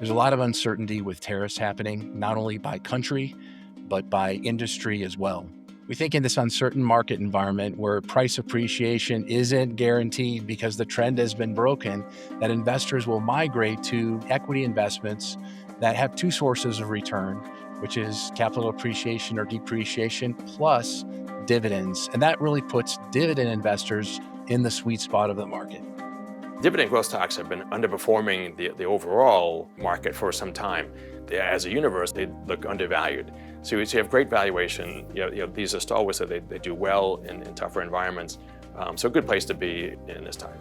There's a lot of uncertainty with tariffs happening, not only by country, but by industry as well. We think in this uncertain market environment where price appreciation isn't guaranteed because the trend has been broken, that investors will migrate to equity investments that have two sources of return, which is capital appreciation or depreciation plus dividends. And that really puts dividend investors in the sweet spot of the market. Dividend growth stocks have been underperforming the overall market for some time. As a universe, they look undervalued. So you have great valuation. These are stalwarts that they do well in tougher environments. So a good place to be in this time.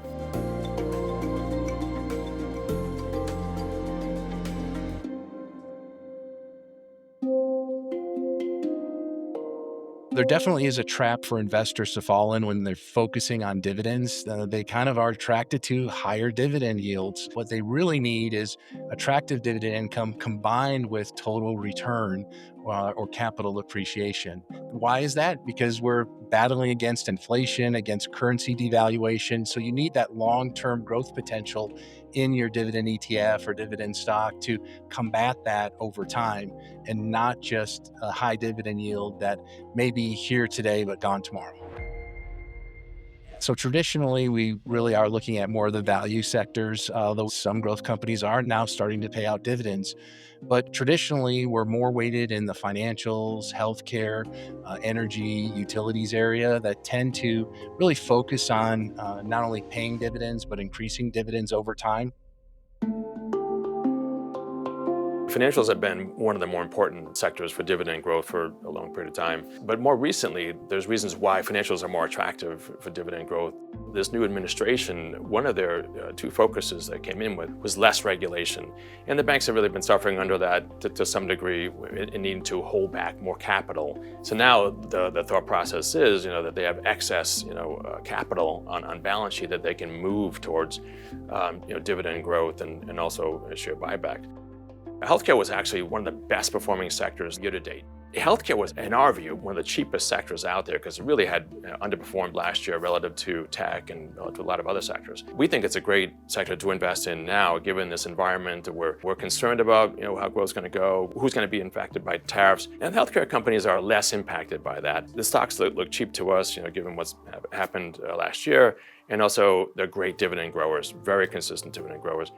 There definitely is a trap for investors to fall in when they're focusing on dividends. They kind of are attracted to higher dividend yields. What they really need is attractive dividend income combined with total return or capital appreciation. Why is that? Because we're battling against inflation, against currency devaluation. So you need that long-term growth potential in your dividend ETF or dividend stock to combat that over time, and not just a high dividend yield that may be here today but gone tomorrow. So traditionally, we really are looking at more of the value sectors, though some growth companies are now starting to pay out dividends. But traditionally, we're more weighted in the financials, healthcare, energy, utilities area that tend to really focus on not only paying dividends, but increasing dividends over time. Financials have been one of the more important sectors for dividend growth for a long period of time. But more recently, there's reasons why financials are more attractive for dividend growth. This new administration, one of their two focuses that came in with was less regulation. And the banks have really been suffering under that to some degree in needing to hold back more capital. So now the thought process is, that they have excess, capital on balance sheet that they can move towards, dividend growth and also share buyback. Healthcare was actually one of the best performing sectors year to date. Healthcare was, in our view, one of the cheapest sectors out there because it really had underperformed last year relative to tech and to a lot of other sectors. We think it's a great sector to invest in now, given this environment where we're concerned about how growth is going to go, who's going to be impacted by tariffs, and healthcare companies are less impacted by that. The stocks look cheap to us, given what's happened last year, and also they're great dividend growers, very consistent dividend growers.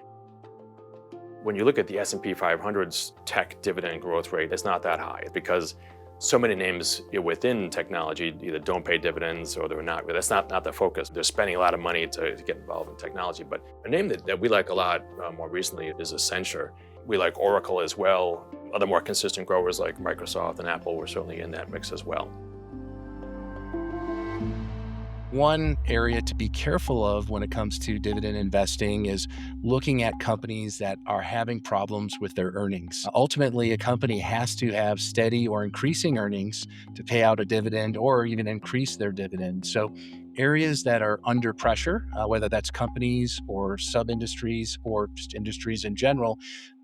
When you look at the S&P 500's tech dividend growth rate, it's not that high because so many names within technology either don't pay dividends or they're not. That's not the focus. They're spending a lot of money to get involved in technology. But a name that we like a lot more recently is Accenture. We like Oracle as well. Other more consistent growers like Microsoft and Apple were certainly in that mix as well. One area to be careful of when it comes to dividend investing is looking at companies that are having problems with their earnings. Ultimately, a company has to have steady or increasing earnings to pay out a dividend or even increase their dividend. So areas that are under pressure, whether that's companies or sub-industries or just industries in general,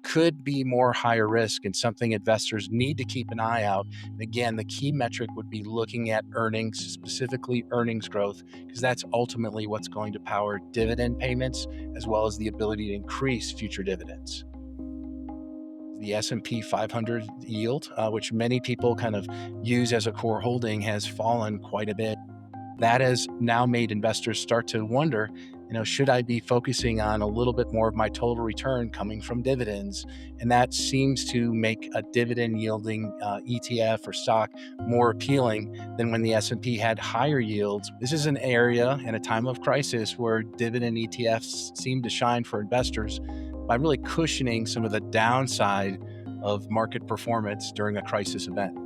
could be more higher risk and something investors need to keep an eye out. And again, the key metric would be looking at earnings, specifically earnings growth, because that's ultimately what's going to power dividend payments as well as the ability to increase future dividends. The S&P 500 yield, which many people kind of use as a core holding, has fallen quite a bit. That has now made investors start to wonder, should I be focusing on a little bit more of my total return coming from dividends? And that seems to make a dividend yielding ETF or stock more appealing than when the S&P had higher yields. This is an area in a time of crisis where dividend ETFs seem to shine for investors by really cushioning some of the downside of market performance during a crisis event.